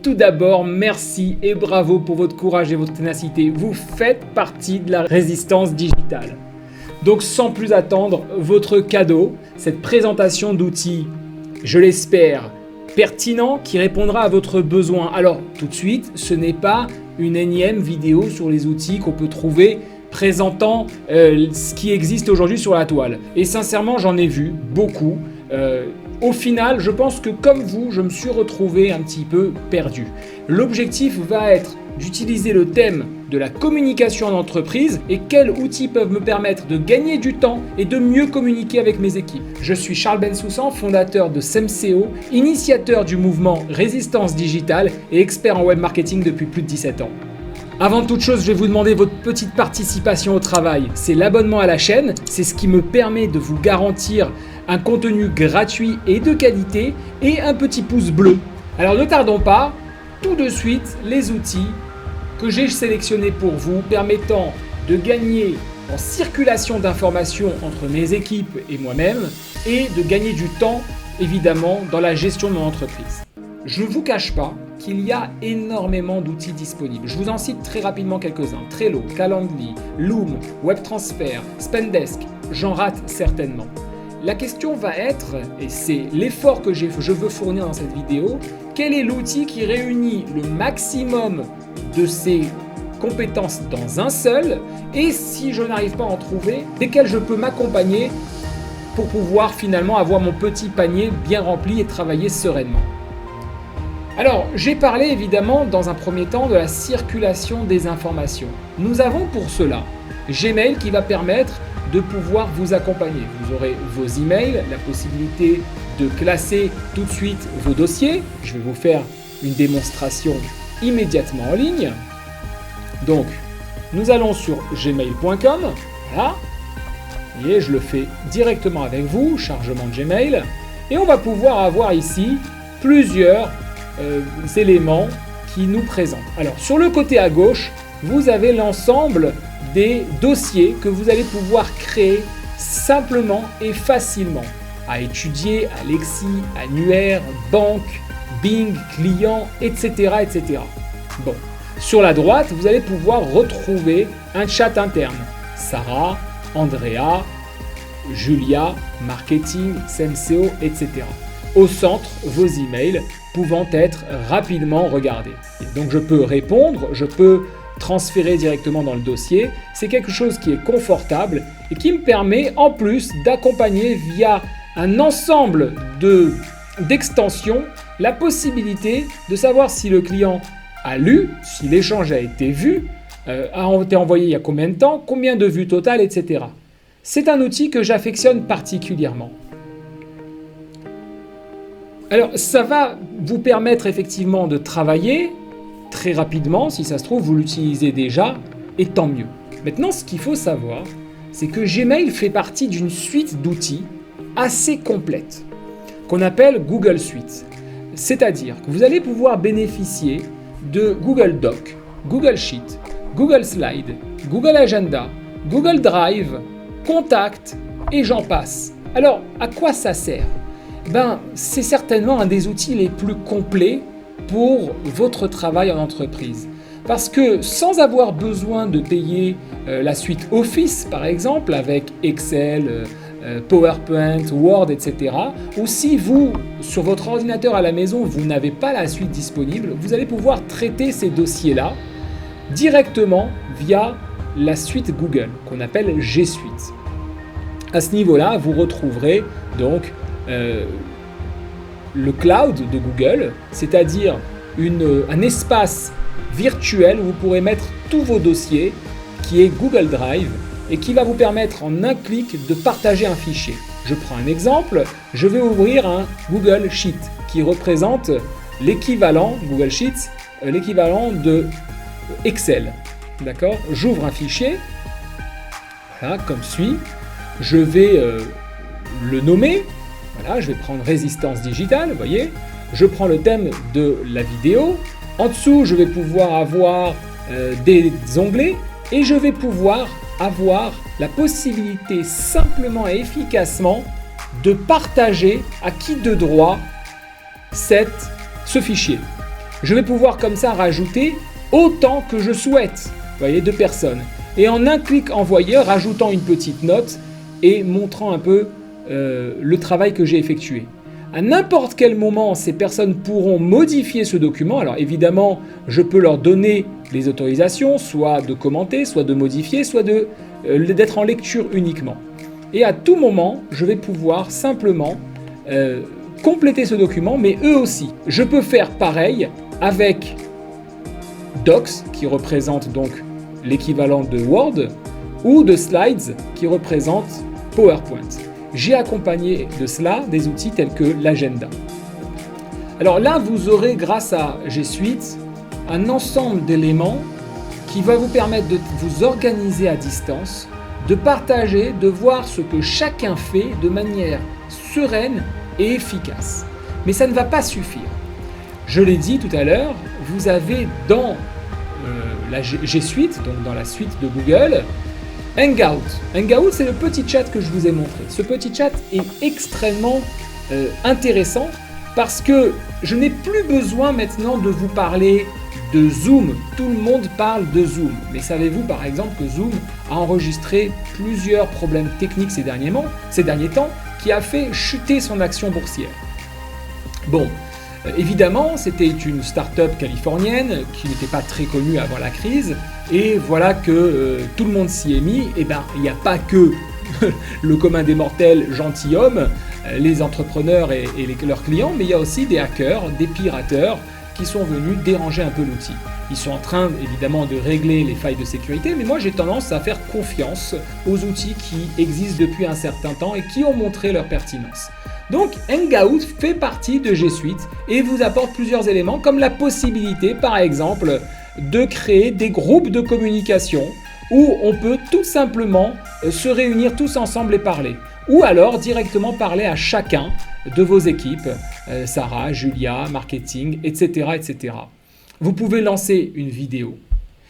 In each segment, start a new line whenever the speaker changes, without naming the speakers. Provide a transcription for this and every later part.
tout d'abord, merci et bravo pour votre courage et votre ténacité. Vous faites partie de la résistance digitale. Donc sans plus attendre, votre cadeau, cette présentation d'outils, je l'espère, pertinent, qui répondra à votre besoin. Alors tout de suite, ce n'est pas une énième vidéo sur les outils qu'on peut trouver présentant ce qui existe aujourd'hui sur la toile. Et sincèrement, j'en ai vu beaucoup. Au final, je pense que comme vous, je me suis retrouvé un petit peu perdu. L'objectif va être d'utiliser le thème de la communication en entreprise et quels outils peuvent me permettre de gagner du temps et de mieux communiquer avec mes équipes. Je suis Charles Bensoussan, fondateur de Semseo, initiateur du mouvement Résistance Digitale et expert en web marketing depuis plus de 17 ans. Avant toute chose, je vais vous demander votre petite participation au travail. C'est l'abonnement à la chaîne, c'est ce qui me permet de vous garantir un contenu gratuit et de qualité et un petit pouce bleu. Alors ne tardons pas, tout de suite les outils que j'ai sélectionnés pour vous permettant de gagner en circulation d'informations entre mes équipes et moi-même et de gagner du temps évidemment dans la gestion de mon entreprise. Je ne vous cache pas qu'il y a énormément d'outils disponibles. Je vous en cite très rapidement quelques-uns. Trello, Calendly, Loom, WebTransfer, Spendesk, j'en rate certainement. La question va être, et c'est l'effort que je veux fournir dans cette vidéo, quel est l'outil qui réunit le maximum de ces compétences dans un seul, et si je n'arrive pas à en trouver, desquels je peux m'accompagner pour pouvoir finalement avoir mon petit panier bien rempli et travailler sereinement. Alors, j'ai parlé évidemment dans un premier temps de la circulation des informations. Nous avons pour cela Gmail qui va permettre de pouvoir vous accompagner. Vous aurez vos emails, la possibilité de classer tout de suite vos dossiers. Je vais vous faire une démonstration immédiatement en ligne. Donc, nous allons sur gmail.com. Voilà. Et je le fais directement avec vous, chargement de Gmail. Et on va pouvoir avoir ici plusieurs éléments qui nous présentent. Alors, sur le côté à gauche, vous avez l'ensemble des dossiers que vous allez pouvoir créer simplement et facilement à étudier, à Lexi, annuaire, banque, Bing, client, etc., etc. Bon, sur la droite, vous allez pouvoir retrouver un chat interne. Sarah, Andrea, Julia, marketing, Semseo, etc. Au centre, vos emails pouvant être rapidement regardés. Et donc je peux répondre, je peux transférer directement dans le dossier. C'est quelque chose qui est confortable et qui me permet en plus d'accompagner via un ensemble d'extensions la possibilité de savoir si le client a lu, si l'échange a été vu, a été envoyé il y a combien de temps, combien de vues totales, etc. C'est un outil que j'affectionne particulièrement. Alors, ça va vous permettre effectivement de travailler très rapidement. Si ça se trouve, vous l'utilisez déjà, et tant mieux. Maintenant, ce qu'il faut savoir, c'est que Gmail fait partie d'une suite d'outils assez complète, qu'on appelle Google Suite. C'est-à-dire que vous allez pouvoir bénéficier de Google Doc, Google Sheet, Google Slide, Google Agenda, Google Drive, Contact, et j'en passe. Alors, à quoi ça sert ? C'est certainement un des outils les plus complets pour votre travail en entreprise. Parce que sans avoir besoin de payer la suite Office, par exemple, avec Excel, PowerPoint, Word, etc., ou si vous, sur votre ordinateur à la maison, vous n'avez pas la suite disponible, vous allez pouvoir traiter ces dossiers-là directement via la suite Google, qu'on appelle G Suite. À ce niveau-là, vous retrouverez donc le cloud de Google, c'est-à-dire un espace virtuel où vous pourrez mettre tous vos dossiers, qui est Google Drive, et qui va vous permettre en un clic de partager un fichier. Je prends un exemple, je vais ouvrir un Google Sheet qui représente l'équivalent, Google Sheets, l'équivalent de Excel. D'accord ? J'ouvre un fichier, voilà, comme suit. Je vais le nommer. Voilà, je vais prendre Résistance Digitale, vous voyez. Je prends le thème de la vidéo. En dessous, je vais pouvoir avoir des onglets et je vais pouvoir avoir la possibilité simplement et efficacement de partager à qui de droit ce fichier. Je vais pouvoir comme ça rajouter autant que je souhaite, vous voyez, de personnes. Et en un clic envoyé, rajoutant une petite note et montrant un peu le travail que j'ai effectué. À n'importe quel moment, ces personnes pourront modifier ce document. Alors évidemment, je peux leur donner les autorisations, soit de commenter, soit de modifier, soit d'être en lecture uniquement. Et à tout moment, je vais pouvoir simplement compléter ce document, mais eux aussi. Je peux faire pareil avec Docs, qui représente donc l'équivalent de Word, ou de Slides, qui représente PowerPoint. J'ai accompagné de cela des outils tels que l'agenda. Alors là, vous aurez, grâce à G Suite, un ensemble d'éléments qui va vous permettre de vous organiser à distance, de partager, de voir ce que chacun fait de manière sereine et efficace. Mais ça ne va pas suffire. Je l'ai dit tout à l'heure, vous avez dans la G Suite, donc dans la suite de Google, Hangout. Hangout, c'est le petit chat que je vous ai montré. Ce petit chat est extrêmement intéressant parce que je n'ai plus besoin maintenant de vous parler de Zoom. Tout le monde parle de Zoom. Mais savez-vous par exemple que Zoom a enregistré plusieurs problèmes techniques ces derniers temps qui a fait chuter son action boursière? Bon, évidemment, c'était une start-up californienne qui n'était pas très connue avant la crise. Et voilà que tout le monde s'y est mis. Et bien, il n'y a pas que le commun des mortels gentilshommes, les entrepreneurs et leurs clients, mais il y a aussi des hackers, des pirateurs qui sont venus déranger un peu l'outil. Ils sont en train évidemment de régler les failles de sécurité, mais moi j'ai tendance à faire confiance aux outils qui existent depuis un certain temps et qui ont montré leur pertinence. Donc Hangout fait partie de G Suite et vous apporte plusieurs éléments comme la possibilité par exemple de créer des groupes de communication où on peut tout simplement se réunir tous ensemble et parler. Ou alors directement parler à chacun de vos équipes, Sarah, Julia, marketing, etc., etc. Vous pouvez lancer une vidéo.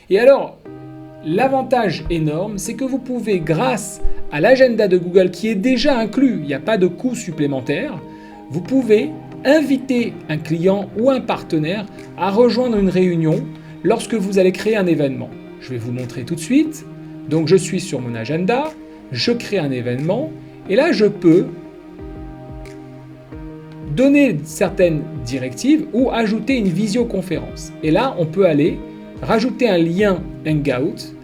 Et alors, l'avantage énorme, c'est que vous pouvez, grâce à l'agenda de Google qui est déjà inclus, il n'y a pas de coût supplémentaire, vous pouvez inviter un client ou un partenaire à rejoindre une réunion lorsque vous allez créer un événement. Je vais vous montrer tout de suite. Donc je suis sur mon agenda, je crée un événement et là je peux donner certaines directives ou ajouter une visioconférence. Et là on peut aller rajouter un lien Hangout.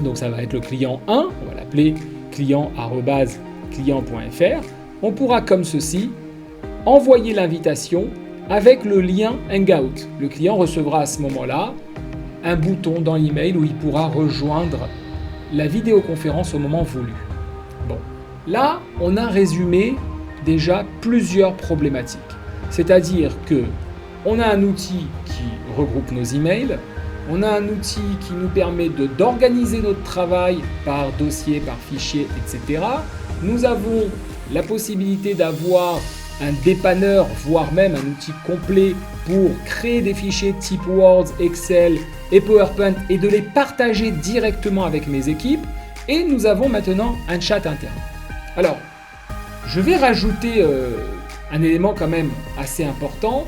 Donc ça va être le client 1, on va l'appeler client@client.fr. On pourra comme ceci envoyer l'invitation avec le lien Hangout. Le client recevra à ce moment-là un bouton dans l'email où il pourra rejoindre la vidéoconférence au moment voulu. Bon, là, on a résumé déjà plusieurs problématiques. C'est-à-dire que on a un outil qui regroupe nos emails, on a un outil qui nous permet d'organiser notre travail par dossier, par fichier, etc. Nous avons la possibilité d'avoir un dépanneur, voire même un outil complet pour créer des fichiers type Word, Excel et PowerPoint et de les partager directement avec mes équipes. Et nous avons maintenant un chat interne. Alors, je vais rajouter un élément quand même assez important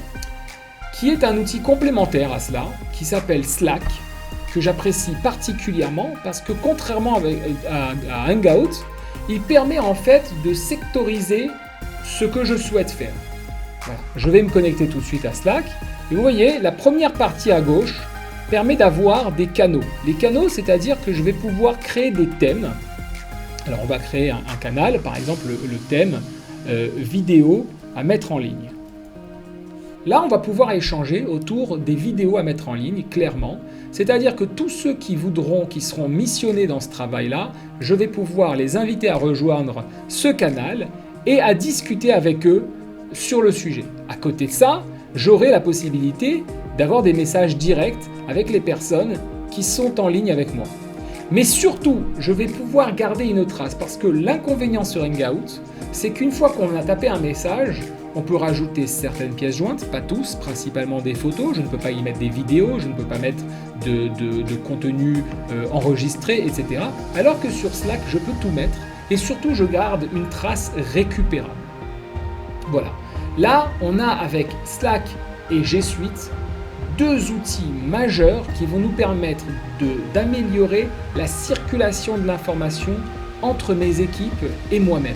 qui est un outil complémentaire à cela, qui s'appelle Slack, que j'apprécie particulièrement parce que contrairement à Hangout, il permet en fait de sectoriser ce que je souhaite faire. Voilà. Je vais me connecter tout de suite à Slack. Et vous voyez, la première partie à gauche permet d'avoir des canaux. Les canaux, c'est-à-dire que je vais pouvoir créer des thèmes. Alors on va créer un canal, par exemple le thème vidéo à mettre en ligne. Là, on va pouvoir échanger autour des vidéos à mettre en ligne, clairement. C'est-à-dire que tous ceux qui seront missionnés dans ce travail-là, je vais pouvoir les inviter à rejoindre ce canal et à discuter avec eux sur le sujet. À côté de ça, j'aurai la possibilité d'avoir des messages directs avec les personnes qui sont en ligne avec moi. Mais surtout, je vais pouvoir garder une trace parce que l'inconvénient sur Hangout, c'est qu'une fois qu'on a tapé un message, on peut rajouter certaines pièces jointes, pas tous, principalement des photos. Je ne peux pas y mettre des vidéos, je ne peux pas mettre de contenu enregistré, etc. Alors que sur Slack, je peux tout mettre et surtout je garde une trace récupérable. Voilà. Là, on a avec Slack et G Suite deux outils majeurs qui vont nous permettre d'améliorer la circulation de l'information entre mes équipes et moi-même.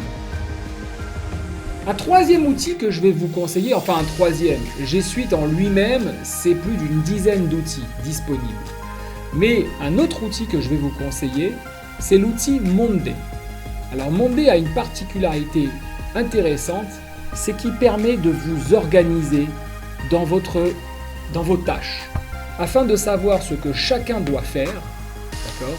Un troisième outil que je vais vous conseiller, enfin un troisième, G Suite en lui-même, c'est plus d'une dizaine d'outils disponibles. Mais un autre outil que je vais vous conseiller, c'est l'outil Monday. Alors Monday a une particularité intéressante, c'est qu'il permet de vous organiser dans vos tâches, afin de savoir ce que chacun doit faire, d'accord,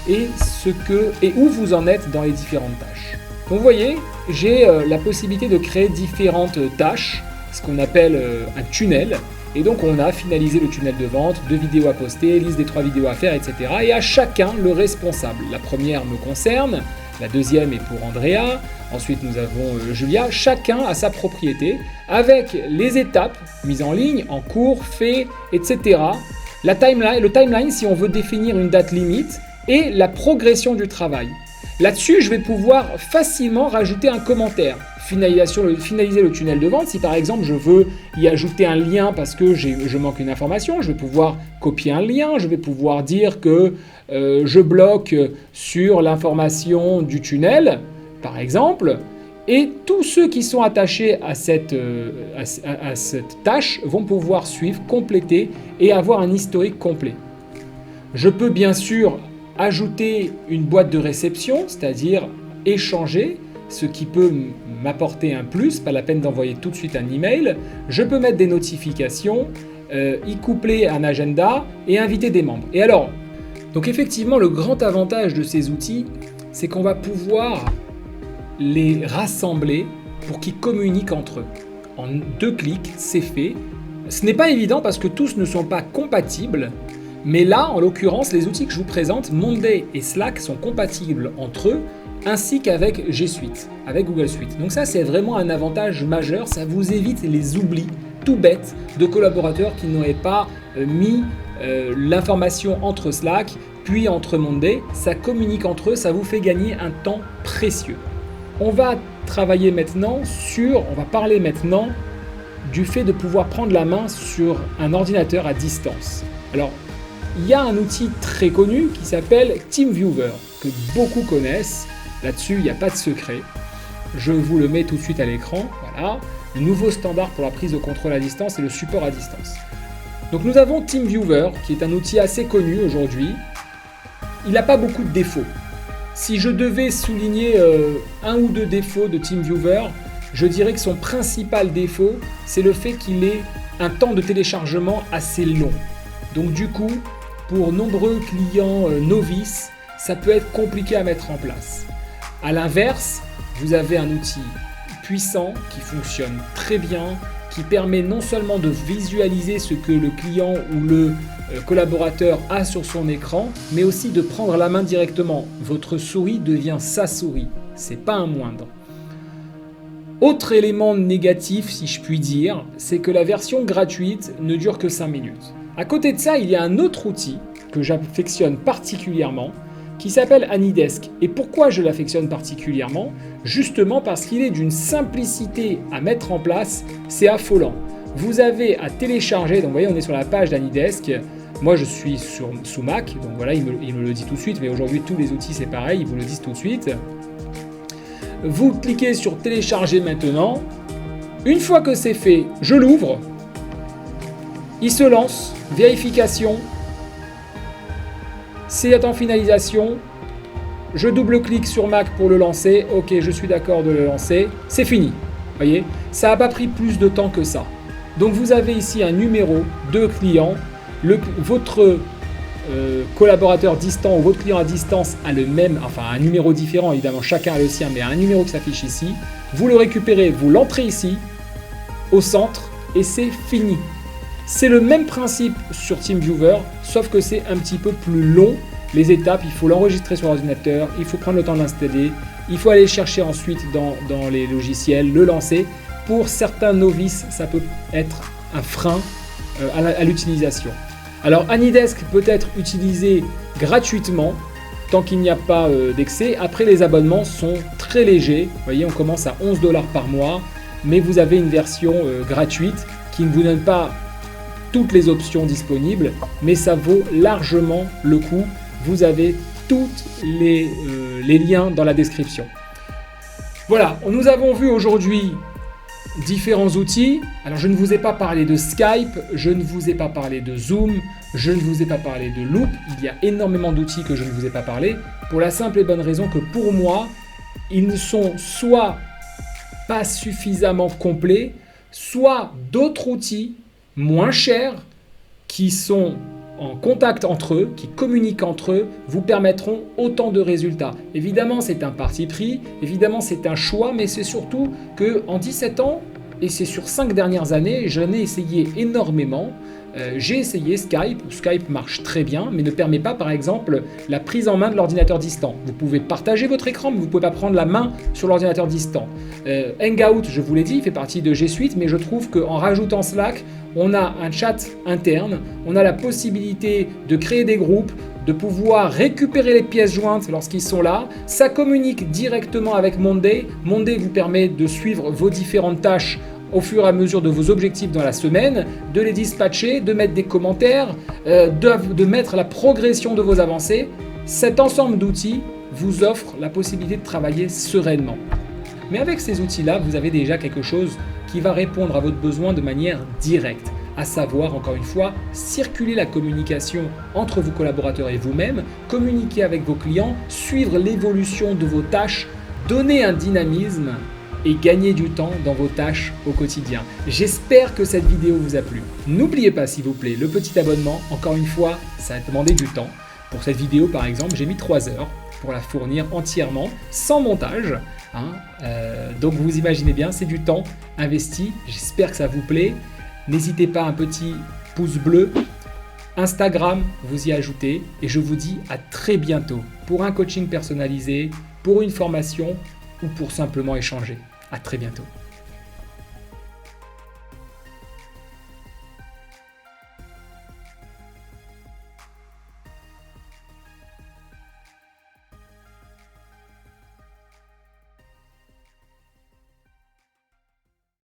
et où vous en êtes dans les différentes tâches. Donc vous voyez, j'ai la possibilité de créer différentes tâches, ce qu'on appelle un tunnel. Et donc on a finalisé le tunnel de vente, 2 vidéos à poster, liste des 3 vidéos à faire, etc. Et à chacun le responsable. La première me concerne, la deuxième est pour Andrea, ensuite nous avons Julia. Chacun a sa propriété avec les étapes mises en ligne, en cours, fait, etc. Le timeline si on veut définir une date limite et la progression du travail. Là-dessus, je vais pouvoir facilement rajouter un commentaire. Finaliser le tunnel de vente. Si par exemple je veux y ajouter un lien parce que je manque une information, je vais pouvoir copier un lien, je vais pouvoir dire que je bloque sur l'information du tunnel, par exemple, et tous ceux qui sont attachés à cette tâche vont pouvoir suivre, compléter et avoir un historique complet. Je peux bien sûr ajouter une boîte de réception, c'est-à-dire échanger, ce qui peut m'apporter un plus, pas la peine d'envoyer tout de suite un email. Je peux mettre des notifications, y coupler un agenda et inviter des membres. Et alors, donc effectivement, le grand avantage de ces outils, c'est qu'on va pouvoir les rassembler pour qu'ils communiquent entre eux. En 2 clics, c'est fait. Ce n'est pas évident parce que tous ne sont pas compatibles. Mais là, en l'occurrence, les outils que je vous présente, Monday et Slack, sont compatibles entre eux, ainsi qu'avec G Suite, avec Google Suite. Donc ça, c'est vraiment un avantage majeur. Ça vous évite les oublis tout bêtes de collaborateurs qui n'auraient pas mis l'information entre Slack, puis entre Monday. Ça communique entre eux, ça vous fait gagner un temps précieux. On va parler maintenant du fait de pouvoir prendre la main sur un ordinateur à distance. Alors, il y a un outil très connu qui s'appelle TeamViewer, que beaucoup connaissent. Là-dessus, il n'y a pas de secret. Je vous le mets tout de suite à l'écran. Voilà. Le nouveau standard pour la prise de contrôle à distance et le support à distance. Donc nous avons TeamViewer, qui est un outil assez connu aujourd'hui. Il n'a pas beaucoup de défauts. Si je devais souligner un ou 2 défauts de TeamViewer, je dirais que son principal défaut, c'est le fait qu'il ait un temps de téléchargement assez long. Donc du coup, pour nombreux clients novices, ça peut être compliqué à mettre en place. A l'inverse, vous avez un outil puissant qui fonctionne très bien, qui permet non seulement de visualiser ce que le client ou le collaborateur a sur son écran, mais aussi de prendre la main directement. Votre souris devient sa souris, c'est pas un moindre. Autre élément négatif, si je puis dire, c'est que la version gratuite ne dure que 5 minutes. À côté de ça, il y a un autre outil que j'affectionne particulièrement qui s'appelle AnyDesk. Et pourquoi je l'affectionne particulièrement ? Justement parce qu'il est d'une simplicité à mettre en place, c'est affolant. Vous avez à télécharger, donc vous voyez on est sur la page d'AnyDesk, moi je suis sous Mac, donc voilà il me le dit tout de suite, mais aujourd'hui tous les outils c'est pareil, ils vous le disent tout de suite. Vous cliquez sur télécharger maintenant, une fois que c'est fait, je l'ouvre, il se lance, vérification, c'est en finalisation, je double-clique sur Mac pour le lancer, ok je suis d'accord de le lancer, c'est fini, voyez, ça n'a pas pris plus de temps que ça. Donc vous avez ici un numéro de client, votre collaborateur distant ou votre client à distance a le même, enfin un numéro différent évidemment, chacun a le sien, mais un numéro qui s'affiche ici, vous le récupérez, vous l'entrez ici, au centre, et c'est fini. C'est le même principe sur TeamViewer, sauf que c'est un petit peu plus long. Les étapes, il faut l'enregistrer sur l'ordinateur, il faut prendre le temps de l'installer, il faut aller chercher ensuite dans les logiciels, le lancer. Pour certains novices, ça peut être un frein à l'utilisation. Alors AnyDesk peut être utilisé gratuitement tant qu'il n'y a pas d'excès. Après, les abonnements sont très légers. Vous voyez, on commence à 11 $ par mois, mais vous avez une version gratuite qui ne vous donne pas toutes les options disponibles, mais ça vaut largement le coup. Vous avez tous les liens dans la description. Voilà, nous avons vu aujourd'hui différents outils. Alors, je ne vous ai pas parlé de Skype, je ne vous ai pas parlé de Zoom, je ne vous ai pas parlé de Loop. Il y a énormément d'outils que je ne vous ai pas parlé, pour la simple et bonne raison que pour moi, ils ne sont soit pas suffisamment complets, soit d'autres outils moins chers qui sont en contact entre eux, qui communiquent entre eux, vous permettront autant de résultats. Évidemment, c'est un parti pris, évidemment, c'est un choix, mais c'est surtout qu'en 17 ans, et c'est sur 5 dernières années, j'en ai essayé énormément. J'ai essayé Skype, Skype marche très bien, mais ne permet pas par exemple la prise en main de l'ordinateur distant. Vous pouvez partager votre écran, mais vous ne pouvez pas prendre la main sur l'ordinateur distant. Hangout, je vous l'ai dit, fait partie de G Suite, mais je trouve qu'en rajoutant Slack, on a un chat interne, on a la possibilité de créer des groupes, de pouvoir récupérer les pièces jointes lorsqu'ils sont là. Ça communique directement avec Monday. Monday vous permet de suivre vos différentes tâches au fur et à mesure de vos objectifs dans la semaine, de les dispatcher, de mettre des commentaires, de mettre la progression de vos avancées. Cet ensemble d'outils vous offre la possibilité de travailler sereinement. Mais avec ces outils-là, vous avez déjà quelque chose qui va répondre à votre besoin de manière directe, à savoir, encore une fois, circuler la communication entre vos collaborateurs et vous-même, communiquer avec vos clients, suivre l'évolution de vos tâches, donner un dynamisme et gagner du temps dans vos tâches au quotidien. J'espère que cette vidéo vous a plu. N'oubliez pas, s'il vous plaît, le petit abonnement. Encore une fois, ça a demandé du temps. Pour cette vidéo, par exemple, j'ai mis 3 heures pour la fournir entièrement, sans montage. Donc vous imaginez bien, c'est du temps investi. J'espère que ça vous plaît. N'hésitez pas, un petit pouce bleu. Instagram, vous y ajoutez. Et je vous dis à très bientôt pour un coaching personnalisé, pour une formation ou pour simplement échanger. À très bientôt.